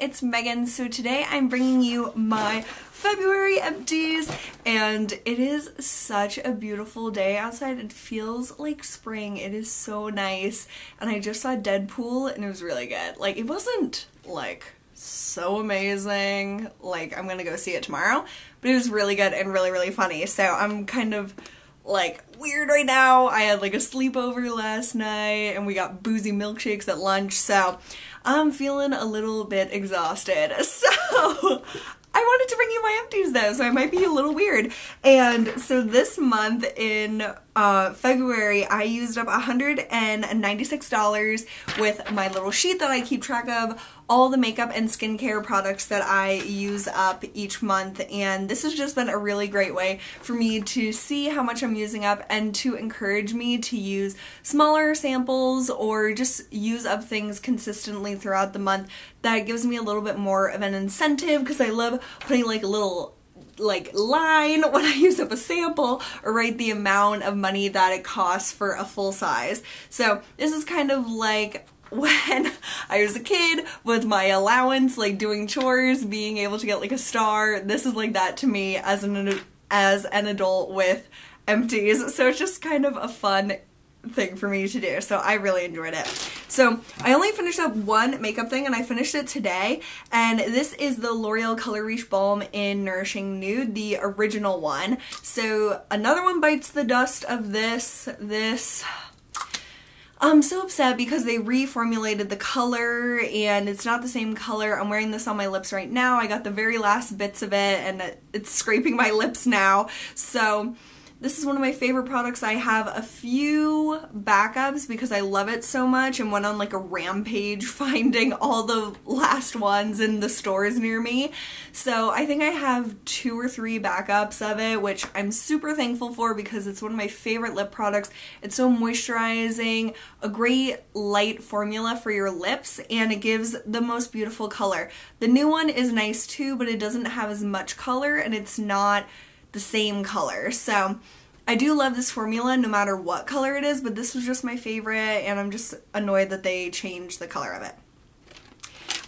it's Megan. So today I'm bringing you my February empties, and it is such a beautiful day outside. It feels like spring. It is so nice, and I just saw Deadpool and it was really good. Like, it wasn't like so amazing, like I'm gonna go see it tomorrow, but it was really good and really funny. So I'm kind of like weird right now. I had like a sleepover last night and we got boozy milkshakes at lunch, so I'm feeling a little bit exhausted. So I wanted to bring you my empties though, so I might be a little weird. And so this month in February, I used up $196 with my little sheet that I keep track of all the makeup and skincare products that I use up each month, and this has just been a really great way for me to see how much I'm using up and to encourage me to use smaller samples or just use up things consistently throughout the month. That gives me a little bit more of an incentive because I love putting like a little line when I use up a sample or write the amount of money that it costs for a full size. So this is kind of like when I was a kid with my allowance, like doing chores, being able to get like a star. This is like that to me as an adult with empties. So it's just kind of a fun thing for me to do. So I really enjoyed it. So I only finished up one makeup thing and I finished it today, and this is the L'Oreal Color Riche Balm in Nourishing Nude, the original one. So another one bites the dust of this. I'm so upset because they reformulated the color and it's not the same color. I'm wearing this on my lips right now. I got the very last bits of it and it's scraping my lips now. So this is one of my favorite products. I have a few backups because I love it so much and went on like a rampage finding all the last ones in the stores near me. So I think I have 2 or 3 backups of it, which I'm super thankful for because it's one of my favorite lip products. It's so moisturizing, a great light formula for your lips, and it gives the most beautiful color. The new one is nice too, but it doesn't have as much color and it's not the same color. So I do love this formula no matter what color it is, but this was just my favorite and I'm just annoyed that they changed the color of it.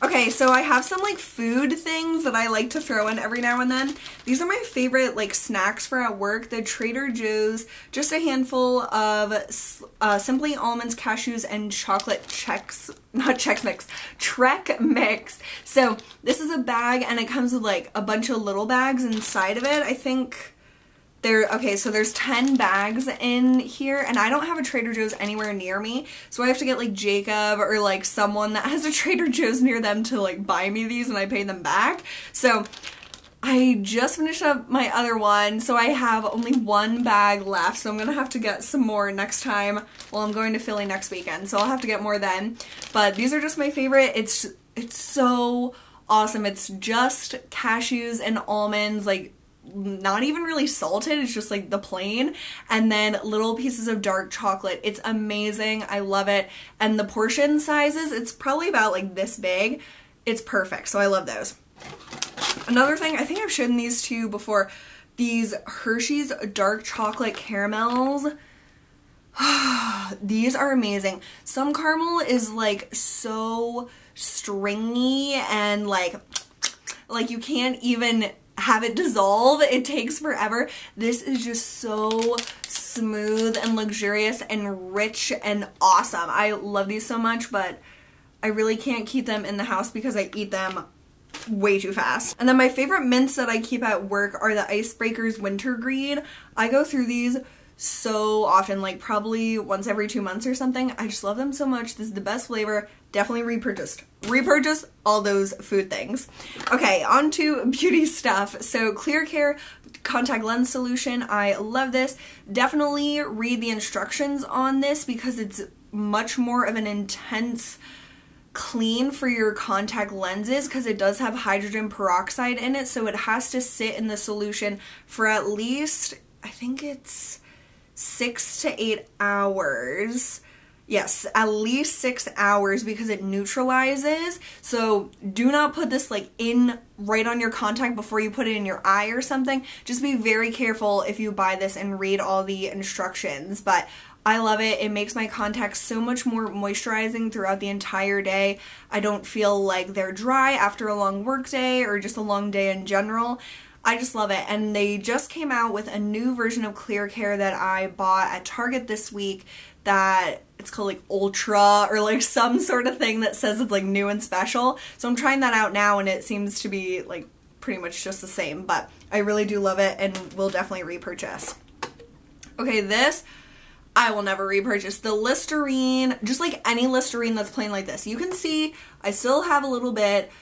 Okay, so I have some like food things that I like to throw in every now and then. These are my favorite like snacks for at work. The Trader Joe's, just a handful of Simply Almonds, Cashews, and chocolate Trek mix. So this is a bag and it comes with like a bunch of little bags inside of it. I think okay, so there's 10 bags in here, and I don't have a Trader Joe's anywhere near me, so I have to get like Jacob or like someone that has a Trader Joe's near them to like buy me these and I pay them back. So I just finished up my other one, so I have only 1 bag left, so I'm gonna have to get some more next time. Well, I'm going to Philly next weekend, so I'll have to get more then. But these are just my favorite. It's so awesome. It's just cashews and almonds, like not even really salted, it's just like the plain, and then little pieces of dark chocolate. It's amazing. I love it. And the portion sizes, it's probably about like this big. It's perfect, so I love those. Another thing, I think I've shown these to you before, these Hershey's dark chocolate caramels. These are amazing. Some caramel is like so stringy and like you can't even have it dissolve. It takes forever. This is just so smooth and luxurious and rich and awesome. I love these so much, but I really can't keep them in the house because I eat them way too fast. And then my favorite mints that I keep at work are the Breakers Wintergreen. I go through these so often, like probably once every 2 months or something. I just love them so much. This is the best flavor. Definitely repurchase all those food things. Okay, on to beauty stuff. So Clear Care contact lens solution. I love this. Definitely read the instructions on this because it's much more of an intense clean for your contact lenses because it does have hydrogen peroxide in it, so it has to sit in the solution for at least, I think it's 6 to 8 hours. Yes, at least 6 hours because it neutralizes. So do not put this like in right on your contact before you put it in your eye or something. Just be very careful if you buy this and read all the instructions. But I love it. It makes my contacts so much more moisturizing throughout the entire day. I don't feel like they're dry after a long work day or just a long day in general. I just love it. And they just came out with a new version of Clear Care that I bought at Target this week that it's called like Ultra or like some sort of thing that says it's like new and special. So I'm trying that out now and it seems to be like pretty much just the same, but I really do love it and will definitely repurchase. Okay, this I will never repurchase. The Listerine, just like any Listerine that's plain like this. You can see I still have a little bit.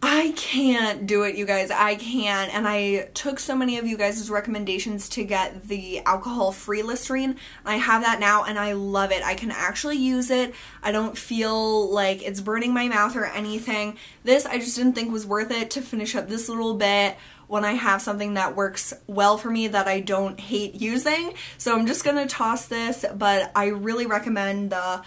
I can't do it, you guys. I can't. And I took so many of you guys' recommendations to get the alcohol-free Listerine. I have that now and I love it. I can actually use it. I don't feel like it's burning my mouth or anything. This I just didn't think was worth it to finish up this little bit when I have something that works well for me that I don't hate using. So I'm just gonna toss this, but I really recommend the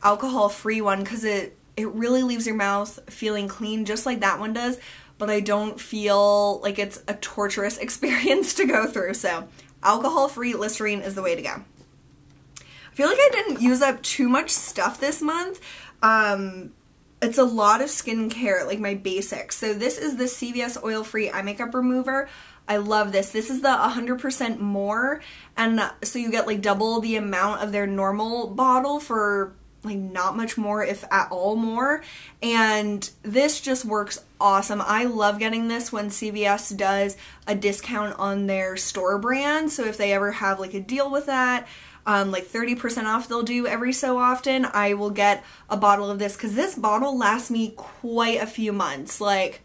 alcohol-free one because it really leaves your mouth feeling clean just like that one does, but I don't feel like it's a torturous experience to go through. So alcohol-free Listerine is the way to go. I feel like I didn't use up too much stuff this month. It's a lot of skincare, like my basics. So this is the CBS Oil-Free Eye Makeup Remover. I love this. This is the 100% more, and so you get like double the amount of their normal bottle for like not much more, if at all more, and this just works awesome. I love getting this when CVS does a discount on their store brand, so if they ever have like a deal with that, like 30% off they'll do every so often, I will get a bottle of this because this bottle lasts me quite a few months, like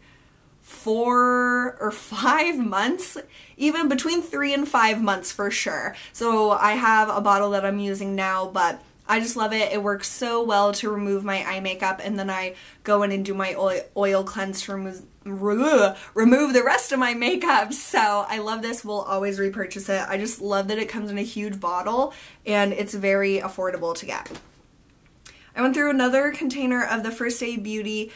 4 or 5 months, even between 3 and 5 months for sure. So I have a bottle that I'm using now, but I just love it. It works so well to remove my eye makeup, and then I go in and do my oil cleanse to remove the rest of my makeup. So I love this. We'll always repurchase it. I just love that it comes in a huge bottle and it's very affordable to get. I went through another container of the First Aid Beauty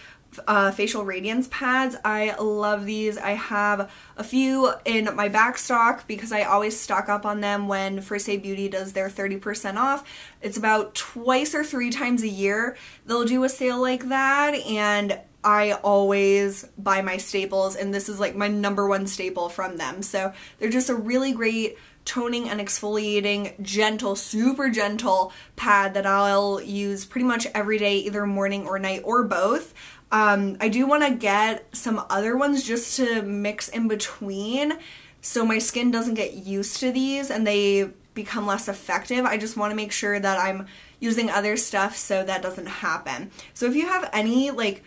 facial radiance pads. I love these. I have a few in my back stock because I always stock up on them when First Aid Beauty does their 30% off. It's about twice or 3 times a year they'll do a sale like that, and I always buy my staples, and this is like my #1 staple from them. So they're just a really great toning and exfoliating, gentle, super gentle pad that I'll use pretty much every day, either morning or night or both. I do want to get some other ones just to mix in between so my skin doesn't get used to these and they become less effective. I just want to make sure that I'm using other stuff so that doesn't happen. So if you have any like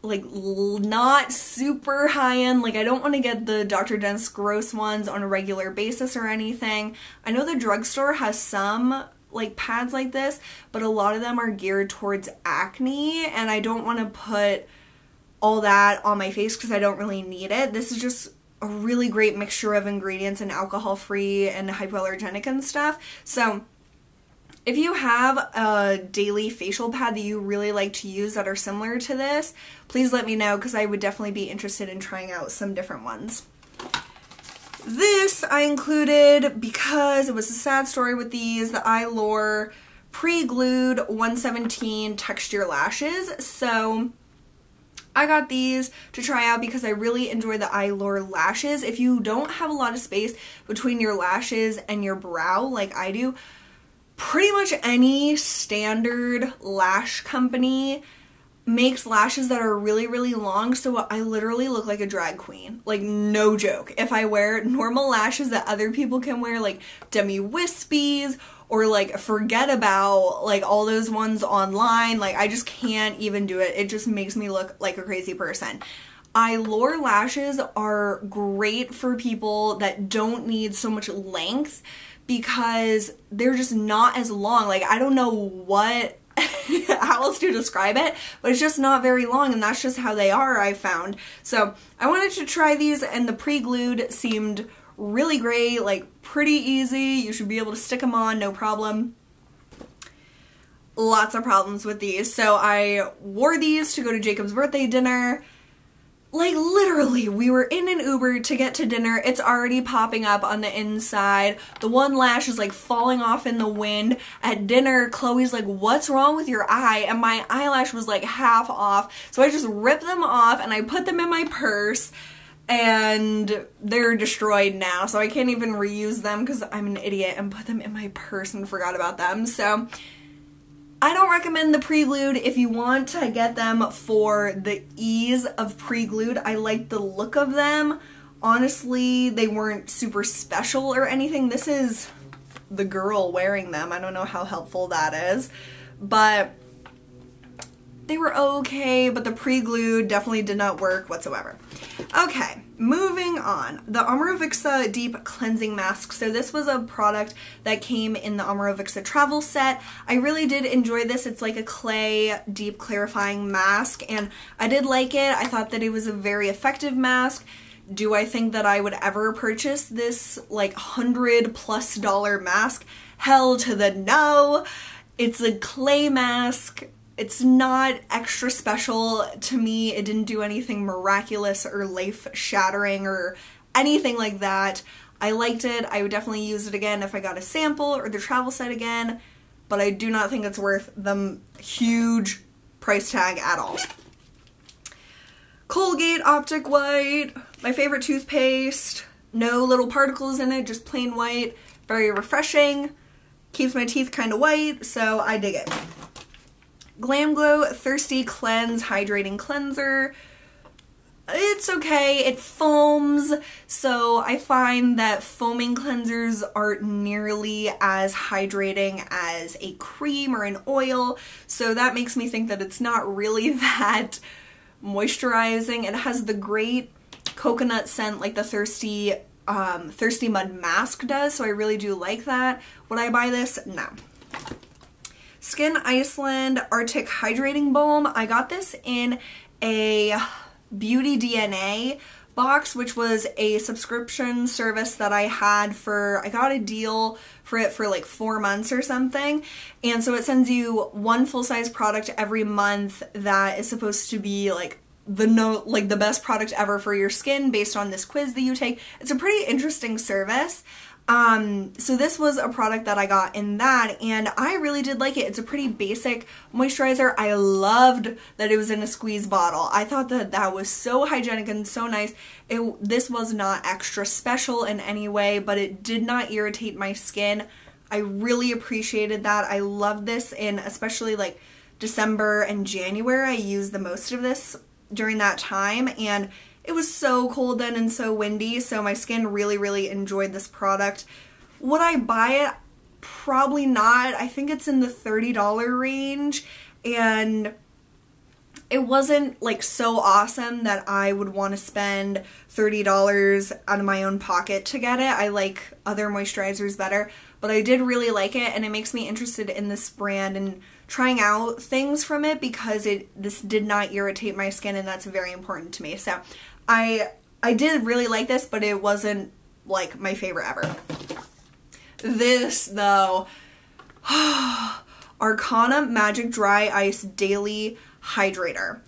not super high-end, like I don't want to get the Dr. Dennis gross ones on a regular basis or anything. I know the drugstore has some like pads like this, but a lot of them are geared towards acne, and I don't want to put all that on my face because I don't really need it. This is just a really great mixture of ingredients and alcohol-free and hypoallergenic and stuff. So if you have a daily facial pad that you really like to use that are similar to this, please let me know because I would definitely be interested in trying out some different ones. This I included because it was a sad story with these, the Eyelure Pre-Glued 117 Texture Lashes. So I got these to try out because I really enjoy the Eyelure lashes. If you don't have a lot of space between your lashes and your brow like I do, pretty much any standard lash company makes lashes that are really, really long, so I literally look like a drag queen. Like, no joke. If I wear normal lashes that other people can wear, like Demi Wispies, or like forget about like all those ones online, like I just can't even do it. It just makes me look like a crazy person. Eyelure lashes are great for people that don't need so much length because they're just not as long. Like, I don't know what how else to describe it, but it's just not very long, and that's just how they are, I found. So I wanted to try these, and the pre-glued seemed really great, like pretty easy. You should be able to stick them on, no problem. Lots of problems with these. So I wore these to go to Jacob's birthday dinner. Like literally, we were in an Uber to get to dinner. It's already popping up on the inside. The one lash is like falling off in the wind. At dinner, Chloe's like, what's wrong with your eye? And my eyelash was like half off. So I just ripped them off and I put them in my purse. And they're destroyed now. So I can't even reuse them because I'm an idiot and put them in my purse and forgot about them. So I don't recommend the pre-glued. If you want to get them for the ease of pre-glued, I like the look of them. Honestly, they weren't super special or anything. This is the girl wearing them. I don't know how helpful that is, but they were okay, but the pre-glued definitely did not work whatsoever. Okay, moving on. The Omorovicza Deep Cleansing Mask. So this was a product that came in the Omorovicza travel set. I really did enjoy this. It's like a clay deep clarifying mask, and I did like it. I thought that it was a very effective mask. Do I think that I would ever purchase this like $100+ mask? Hell to the no. It's a clay mask. It's not extra special to me. It didn't do anything miraculous or life-shattering or anything like that. I liked it. I would definitely use it again if I got a sample or the travel set again, but I do not think it's worth the huge price tag at all. Colgate Optic White, my favorite toothpaste. No little particles in it, just plain white. Very refreshing. Keeps my teeth kind of white, so I dig it. GlamGlow ThirstyCleanse Hydrating Cleanser. It's okay. It foams, so I find that foaming cleansers aren't nearly as hydrating as a cream or an oil, so that makes me think that it's not really that moisturizing. It has the great coconut scent like the Thirsty Mud Mask does, so I really do like that. Would I buy this? No. Skyn Iceland Arctic Hydrating Balm. I got this in a Beauty DNA box, which was a subscription service that I had for, I got a deal for it for like 4 months or something. And so it sends you one full-size product every month that is supposed to be like the best product ever for your skin based on this quiz that you take. It's a pretty interesting service. So this was a product that I got in that, and I really did like it. It's a pretty basic moisturizer. I loved that it was in a squeeze bottle. I thought that that was so hygienic and so nice. This was not extra special in any way, but it did not irritate my skin. I really appreciated that. I love this in especially like December and January. I used the most of this during that time, and it was so cold then and so windy, so my skin really enjoyed this product. Would I buy it? Probably not. I think it's in the $30 range, and it wasn't like so awesome that I would want to spend $30 out of my own pocket to get it. I like other moisturizers better, but I did really like it, and it makes me interested in this brand and trying out things from it because this did not irritate my skin, and that's very important to me. So I did really like this, but it wasn't like my favorite ever. This though, Arcona Magic Dry Ice Daily Hydrator.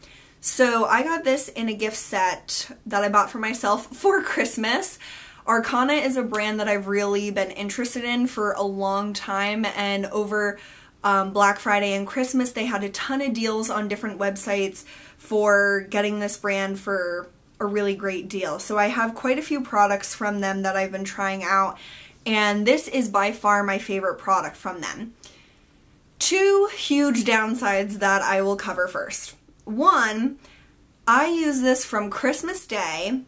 So I got this in a gift set that I bought for myself for Christmas. Arcona is a brand that I've really been interested in for a long time, and over Black Friday and Christmas they had a ton of deals on different websites for getting this brand for a really great deal. So I have quite a few products from them that I've been trying out, and this is by far my favorite product from them. Two huge downsides that I will cover first. One, I use this from Christmas Day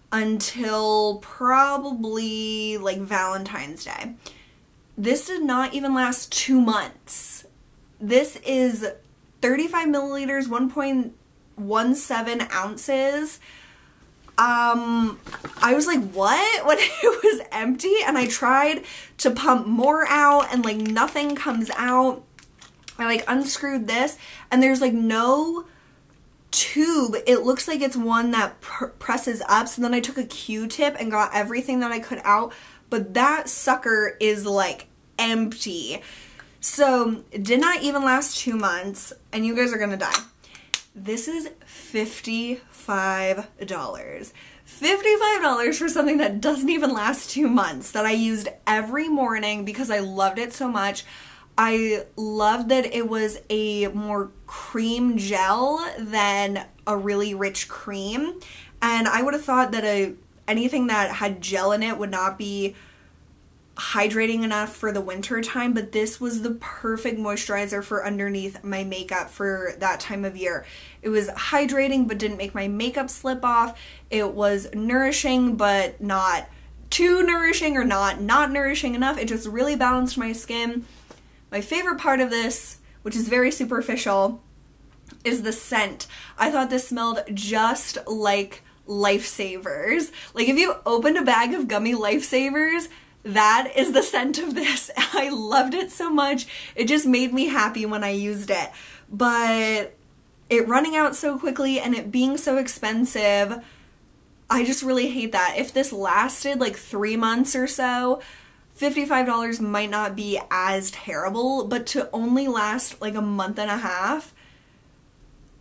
until probably like Valentine's Day. This did not even last 2 months. This is 35 milliliters, 1.17 ounces. I was like, what? When it was empty, and I tried to pump more out and like nothing comes out. I like unscrewed this and there's like no tube. It looks like it's one that presses up. So then I took a Q-tip and got everything that I could out, but that sucker is like empty. So it did not even last 2 months, and you guys are gonna die. This is $55. $55 for something that doesn't even last 2 months, that I used every morning because I loved it so much. I loved that it was a more cream gel than a really rich cream. And I would have thought that anything that had gel in it would not be hydrating enough for the winter time, but this was the perfect moisturizer for underneath my makeup for that time of year. It was hydrating but didn't make my makeup slip off. It was nourishing but not too nourishing or not nourishing enough. It just really balanced my skin. My favorite part of this, which is very superficial, is the scent. I thought this smelled just like Lifesavers. Like if you opened a bag of gummy Lifesavers, that is the scent of this. I loved it so much. It just made me happy when I used it. But it running out so quickly and it being so expensive, I just really hate that. If this lasted like 3 months or so, $55 might not be as terrible, but to only last like a month and a half,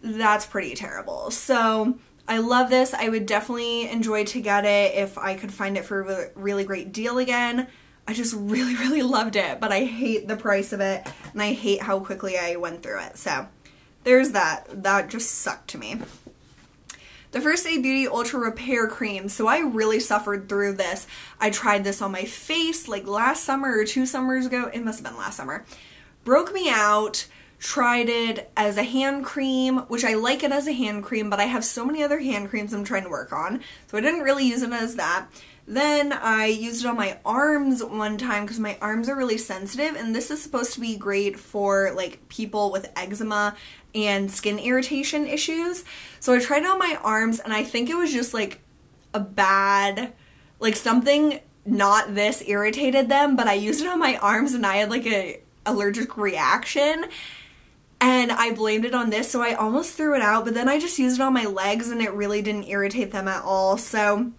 that's pretty terrible. So I love this. I would definitely enjoy to get it if I could find it for a really great deal again. I just really, really loved it, but I hate the price of it, and I hate how quickly I went through it. So there's that. That just sucked to me. The First Aid Beauty Ultra Repair Cream. So I really suffered through this. I tried this on my face like last summer or 2 summers ago. It must have been last summer. Broke me out. Tried it as a hand cream, which I like it as a hand cream, but I have so many other hand creams I'm trying to work on, so I didn't really use it as that. Then I used it on my arms one time because my arms are really sensitive, and this is supposed to be great for like people with eczema and skin irritation issues. So I tried it on my arms, and I think it was just like a bad, like something not this irritated them, but I used it on my arms and I had like a allergic reaction. And I blamed it on this, so I almost threw it out, but then I just used it on my legs and it really didn't irritate them at all. So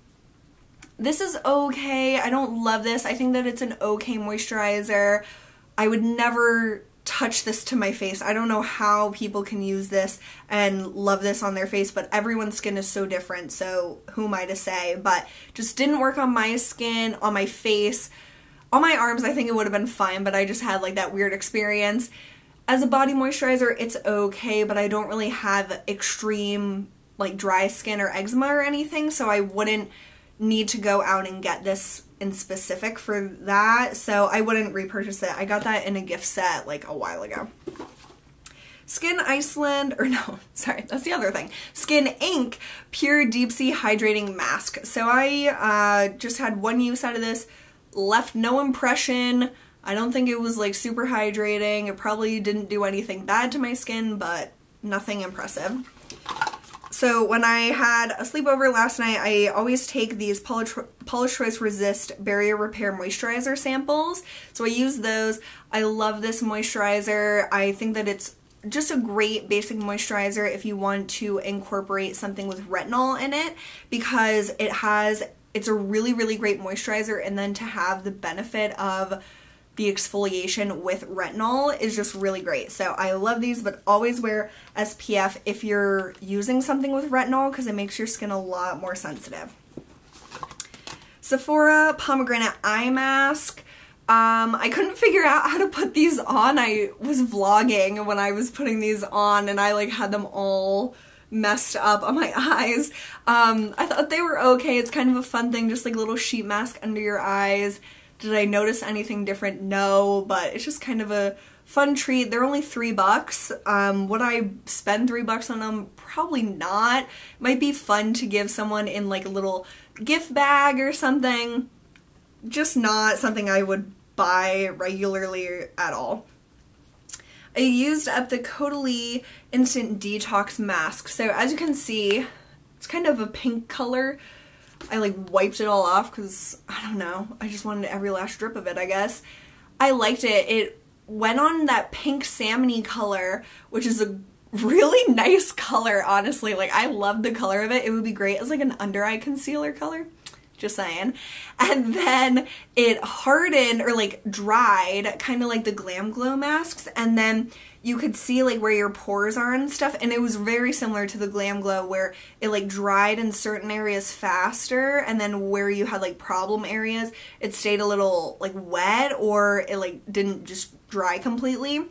this is okay. I don't love this. I think that it's an okay moisturizer. I would never touch this to my face. I don't know how people can use this and love this on their face, but everyone's skin is so different, so who am I to say? But just didn't work on my skin, on my face. On my arms, I think it would have been fine, but I just had like that weird experience. As a body moisturizer, it's okay, but I don't really have extreme like dry skin or eczema or anything, so I wouldn't need to go out and get this in specific for that, so I wouldn't repurchase it. I got that in a gift set like a while ago. Skyn Iceland, or no, sorry, that's the other thing. Skyn Inc. Pure Deep Sea Hydrating Mask. So I just had one use out of this, left no impression. I don't think it was like super hydrating. It probably didn't do anything bad to my skin, but nothing impressive. So when I had a sleepover last night, I always take these Polish Choice Resist Barrier Repair Moisturizer samples. So I use those. I love this moisturizer. I think that it's just a great basic moisturizer if you want to incorporate something with retinol in it, because it's a really, really great moisturizer, and then to have the benefit of the exfoliation with retinol is just really great. So I love these, but always wear SPF if you're using something with retinol because it makes your skin a lot more sensitive. Sephora Pomegranate Eye Mask. I couldn't figure out how to put these on. I was vlogging when I was putting these on and I like had them all messed up on my eyes. I thought they were okay. It's kind of a fun thing, just like a little sheet mask under your eyes. Did I notice anything different? No, but it's just kind of a fun treat. They're only $3. Would I spend $3 on them? Probably not. Might be fun to give someone in like a little gift bag or something. Just not something I would buy regularly at all. I used up the Caudalie Instant Detox Mask. So as you can see, it's kind of a pink color. I like wiped it all off because, I don't know, I just wanted every last drip of it, I guess. I liked it. It went on that pink salmon-y color, which is a really nice color, honestly. Like, I love the color of it. It would be great as like an under eye concealer color. just saying. And then it hardened or like dried, kind of like the GlamGlow masks, and then you could see like where your pores are and stuff, and it was very similar to the GlamGlow where it like dried in certain areas faster, and then where you had like problem areas it stayed a little like wet, or it like didn't just dry completely.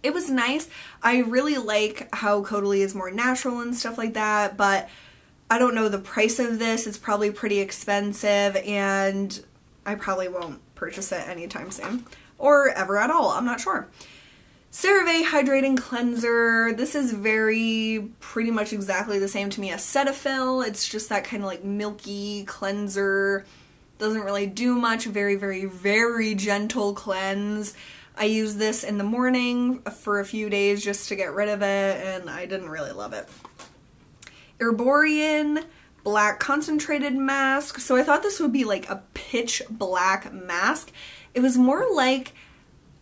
It was nice. I really like how Caudalie is more natural and stuff like that, but I don't know the price of this. It's probably pretty expensive, and I probably won't purchase it anytime soon, or ever at all. I'm not sure. CeraVe Hydrating Cleanser. This is pretty much exactly the same to me as Cetaphil. It's just that kind of like milky cleanser. Doesn't really do much. Very, very, very gentle cleanse. I used this in the morning for a few days just to get rid of it, and I didn't really love it. Herborian Black Concentrated Mask. So I thought this would be like a pitch black mask. It was more like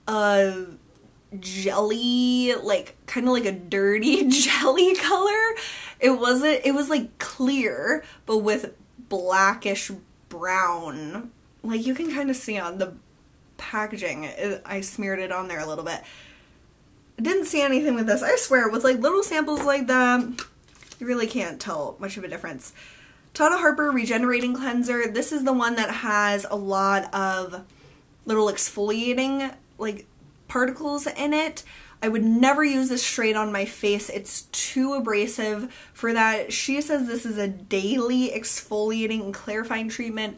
a jelly, like kind of like a dirty jelly color. It was like clear, but with blackish brown. Like you can kind of see on the packaging. I smeared it on there a little bit. I didn't see anything with this. I swear, with like little samples like that, you really can't tell much of a difference. Tata Harper Regenerating Cleanser. This is the one that has a lot of little exfoliating like particles in it. I would never use this straight on my face. It's too abrasive for that. She says this is a daily exfoliating and clarifying treatment.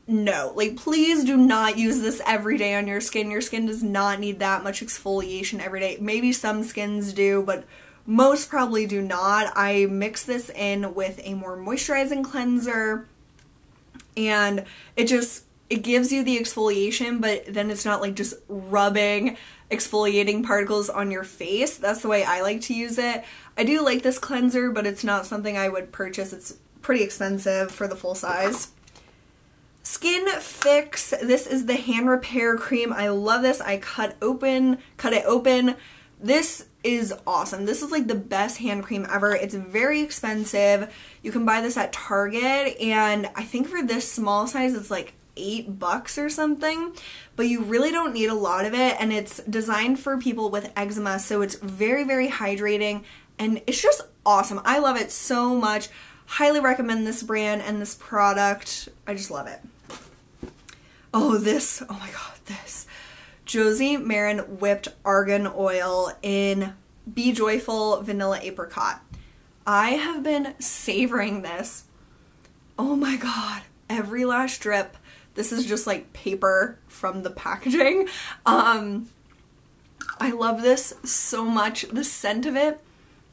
No, like please do not use this every day on your skin. Your skin does not need that much exfoliation every day. Maybe some skins do, but most probably do not. I mix this in with a more moisturizing cleanser, and it gives you the exfoliation, but then it's not like just rubbing exfoliating particles on your face. That's the way I like to use it. I do like this cleanser, but it's not something I would purchase. It's pretty expensive for the full size. Skin Fix. This is the hand repair cream. I love this. I cut it open. This is awesome. This is like the best hand cream ever. It's very expensive. You can buy this at Target, and I think for this small size it's like $8 or something, but you really don't need a lot of it, and it's designed for people with eczema, so it's very, very hydrating, and it's just awesome. I love it so much. Highly recommend this brand and this product. I just love it. Oh my god, this Josie Maran Whipped Argan Oil in Be Joyful Vanilla Apricot. I have been savoring this. Oh my god, every last drip. This is just like paper from the packaging. I love this so much. The scent of it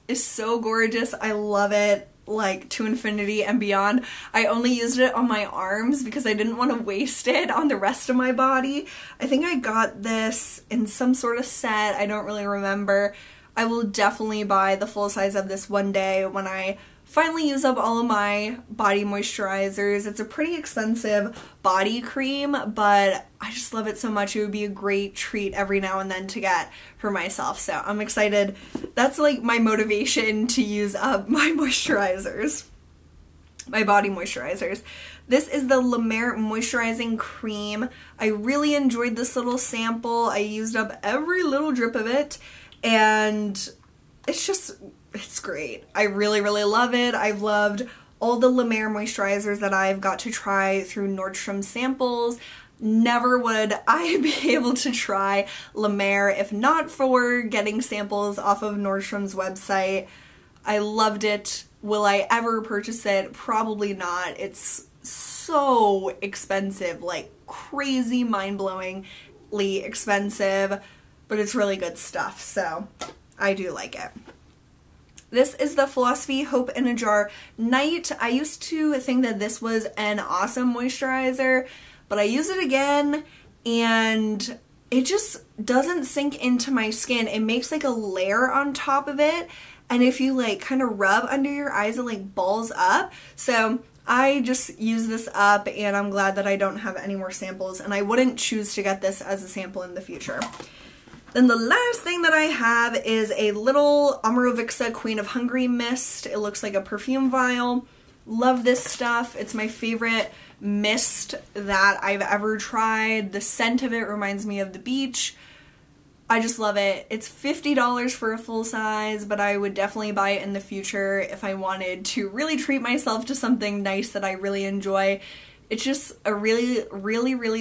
is so gorgeous. I love it, like to infinity and beyond. I only used it on my arms because I didn't want to waste it on the rest of my body. I think I got this in some sort of set. I don't really remember. I will definitely buy the full size of this one day when I finally use up all of my body moisturizers. It's a pretty expensive body cream, but I just love it so much. It would be a great treat every now and then to get for myself. So I'm excited. That's like my motivation to use up my moisturizers, my body moisturizers. This is the La Mer Moisturizing Cream. I really enjoyed this little sample. I used up every little drip of it, and it's great. I really, really love it. I've loved all the La Mer moisturizers that I've got to try through Nordstrom samples. Never would I be able to try La Mer if not for getting samples off of Nordstrom's website. I loved it. Will I ever purchase it? Probably not. It's so expensive, like crazy, mind-blowingly expensive, but it's really good stuff, so I do like it. This is the Philosophy Hope in a Jar Night. I used to think that this was an awesome moisturizer, but I use it again and it just doesn't sink into my skin. It makes like a layer on top of it, and if you like kind of rub under your eyes, it like balls up. So I just use this up, and I'm glad that I don't have any more samples, and I wouldn't choose to get this as a sample in the future. Then the last thing that I have is a little Omorovicza Queen of Hungary mist. It looks like a perfume vial. Love this stuff. It's my favorite mist that I've ever tried. The scent of it reminds me of the beach. I just love it. It's $50 for a full size, but I would definitely buy it in the future if I wanted to really treat myself to something nice that I really enjoy. It's just a really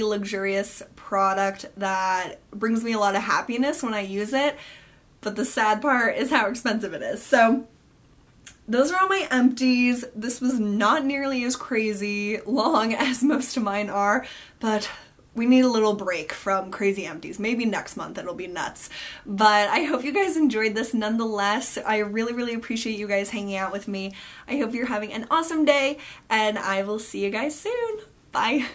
luxurious product that brings me a lot of happiness when I use it, but the sad part is how expensive it is. So those are all my empties. This was not nearly as crazy long as most of mine are, but we need a little break from crazy empties. Maybe next month it'll be nuts. But I hope you guys enjoyed this nonetheless. I really appreciate you guys hanging out with me. I hope you're having an awesome day, and I will see you guys soon. Bye.